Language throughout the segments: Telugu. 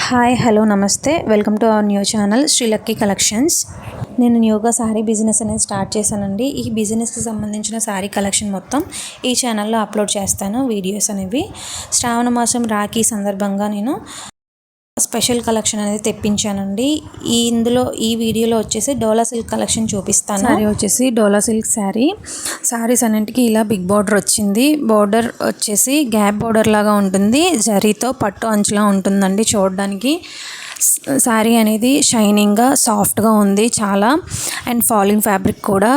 హాయ్ హలో నమస్తే welcome to our new channel Sri lucky collections. నేను న్యూగా శారీ బిజినెస్ అనేది స్టార్ట్ చేశానండి. ఈ బిజినెస్కి సంబంధించిన శారీ కలెక్షన్ మొత్తం ఈ ఛానల్లో అప్లోడ్ చేస్తాను వీడియోస్ అనేవి. శ్రావణ మాసం రాఖీ సందర్భంగా నేను స్పెషల్ కలెక్షన్ అనేది తెప్పించానండి. ఈ వీడియోలో వచ్చేసి డోలా సిల్క్ కలెక్షన్ చూపిస్తాను. శారీ వచ్చేసి డోలా సిల్క్ శారీస్ అన్నింటికి ఇలా బిగ్ బార్డర్ వచ్చింది. బార్డర్ వచ్చేసి గ్యాప్ బార్డర్ లాగా ఉంటుంది, జరీతో పట్టు అంచులా ఉంటుందండి చూడడానికి. శారీ అనేది షైనింగ్గా సాఫ్ట్గా ఉంది చాలా, అండ్ ఫాలింగ్ ఫ్యాబ్రిక్ కూడా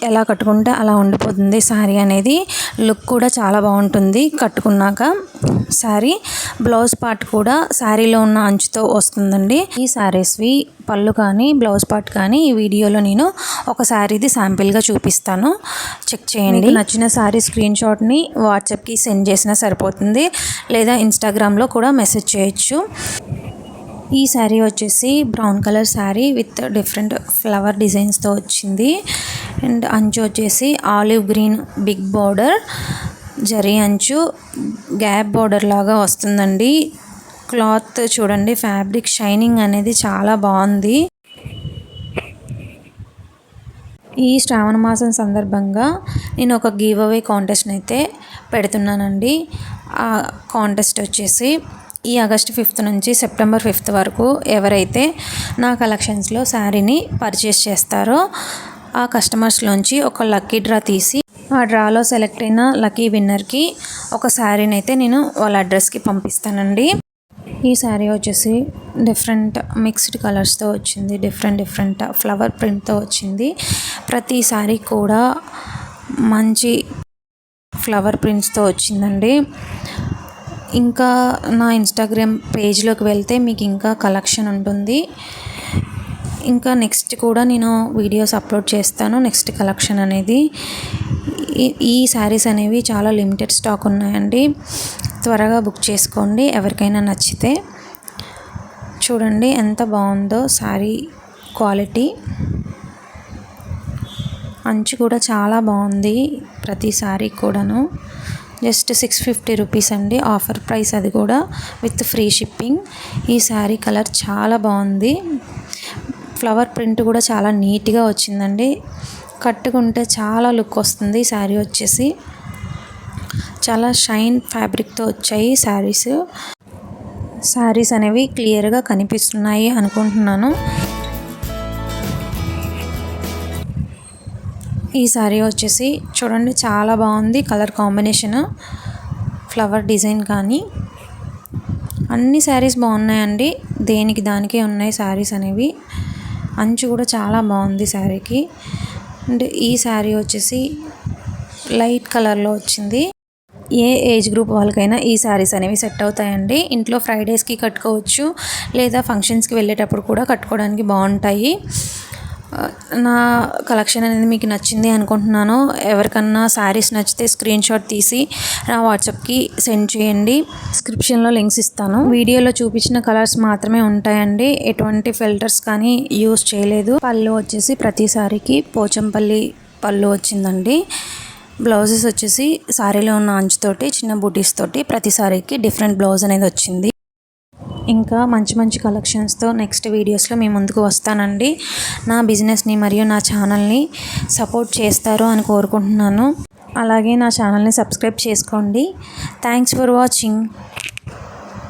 ఎలా కట్టుకుంటే అలా ఉండిపోతుంది. శారీ అనేది లుక్ కూడా చాలా బాగుంటుంది కట్టుకున్నాక. శారీ బ్లౌజ్ పార్ట్ కూడా శారీలో ఉన్న అంచుతో వస్తుందండి. ఈ శారీస్వి పళ్ళు కానీ బ్లౌజ్ పార్ట్ కానీ ఈ వీడియోలో నేను ఒక శారీది శాంపిల్గా చూపిస్తాను, చెక్ చేయండి. నచ్చిన శారీ స్క్రీన్ షాట్ని వాట్సాప్కి సెండ్ చేసినా సరిపోతుంది, లేదా ఇన్స్టాగ్రామ్లో కూడా మెసేజ్ చేయొచ్చు. ఈ శారీ వచ్చేసి brown colour sari with different flower డిజైన్స్తో వచ్చింది, అండ్ అంచు వచ్చేసి olive green big border, zari అంచు గ్యాప్ బార్డర్ లాగా వస్తుందండి. క్లాత్ చూడండి, ఫ్యాబ్రిక్ షైనింగ్ అనేది చాలా బాగుంది. ఈ శ్రావణ మాసం సందర్భంగా నేను ఒక గివ్ అవే కాంటెస్ట్ అయితే పెడుతున్నానండి. ఆ కాంటెస్ట్ వచ్చేసి ఈ ఆగస్ట్ 5th నుంచి సెప్టెంబర్ 5th వరకు ఎవరైతే నా కలెక్షన్స్లో శారీని పర్చేస్ చేస్తారో ఆ కస్టమర్స్లోంచి ఒక లక్కీ డ్రా తీసి ఆ డ్రాలో సెలెక్ట్ అయిన లక్కీ విన్నర్కి ఒక శారీని అయితే నేను వాళ్ళ అడ్రస్కి పంపిస్తానండి. ఈ శారీ వచ్చేసి డిఫరెంట్ మిక్స్డ్ కలర్స్తో వచ్చింది, డిఫరెంట్ ఫ్లవర్ ప్రింట్తో వచ్చింది. ప్రతి శారీ కూడా మంచి ఫ్లవర్ ప్రింట్స్తో వచ్చిందండి. ఇంకా నా ఇన్స్టాగ్రామ్ పేజ్లోకి వెళ్తే మీకు ఇంకా కలెక్షన్ ఉంటుంది. ఇంకా నెక్స్ట్ కూడా నేను వీడియోస్ అప్లోడ్ చేస్తాను, నెక్స్ట్ కలెక్షన్ అనేది. ఈ శారీస్ అనేవి చాలా లిమిటెడ్ స్టాక్ ఉన్నాయండి, త్వరగా బుక్ చేసుకోండి ఎవరికైనా నచ్చితే. చూడండి ఎంత బాగుందో శారీ క్వాలిటీ, అంచు కూడా చాలా బాగుంది. ప్రతి శారీ కూడాను జస్ట్ 650 రూపీస్ అండి, ఆఫర్ ప్రైస్, అది కూడా విత్ ఫ్రీ షిప్పింగ్. ఈ శారీ కలర్ చాలా బాగుంది, ఫ్లవర్ ప్రింట్ కూడా చాలా నీట్గా వచ్చిందండి. కట్టుకుంటే చాలా లుక్ వస్తుంది. శారీ వచ్చేసి చాలా షైన్ ఫ్యాబ్రిక్తో వచ్చాయి శారీస్ అనేవి క్లియర్గా కనిపిస్తున్నాయి అనుకుంటున్నాను. ఈ శారీ వచ్చేసి చూడండి చాలా బాగుంది, కలర్ కాంబినేషన్, ఫ్లవర్ డిజైన్ కానీ అన్ని శారీస్ బాగున్నాయండి, దేనికి దానికే ఉన్నాయి శారీస్ అనేవి. అంచు కూడా చాలా బాగుంది శారీకి. అండ్ ఈ శారీ వచ్చేసి లైట్ కలర్లో వచ్చింది. ఏ ఏజ్ గ్రూప్ వాళ్ళకైనా ఈ శారీస్ అనేవి సెట్ అవుతాయండి. ఇంట్లో ఫ్రైడేస్కి కట్టుకోవచ్చు, లేదా ఫంక్షన్స్కి వెళ్ళేటప్పుడు కూడా కట్టుకోవడానికి బాగుంటాయి. నా కలెక్షన్ అనేది మీకు నచ్చింది అనుకుంటున్నాను. ఎవరికన్నా శారీస్ నచ్చితే స్క్రీన్ షాట్ తీసి నా వాట్సాప్కి సెండ్ చేయండి. డిస్క్రిప్షన్లో లింక్స్ ఇస్తాను. వీడియోలో చూపించిన కలర్స్ మాత్రమే ఉంటాయండి, ఎటువంటి ఫిల్టర్స్ కానీ యూస్ చేయలేదు. పళ్ళు వచ్చేసి ప్రతి శారీకి పోచంపల్లి పళ్ళు వచ్చిందండి. బ్లౌజెస్ వచ్చేసి శారీలో ఉన్న అంచుతోటి చిన్న బూటీస్ తోటి ప్రతి శారీకి డిఫరెంట్ బ్లౌజ్ అనేది వచ్చింది. ఇంకా మంచి కలెక్షన్స్తో నెక్స్ట్ వీడియోస్లో మీ ముందుకు వస్తానండి. నా బిజినెస్ని మరియు నా ఛానల్ని సపోర్ట్ చేస్తారు అని కోరుకుంటున్నాను. అలాగే నా ఛానల్ని సబ్స్క్రైబ్ చేసుకోండి. Thanks for watching.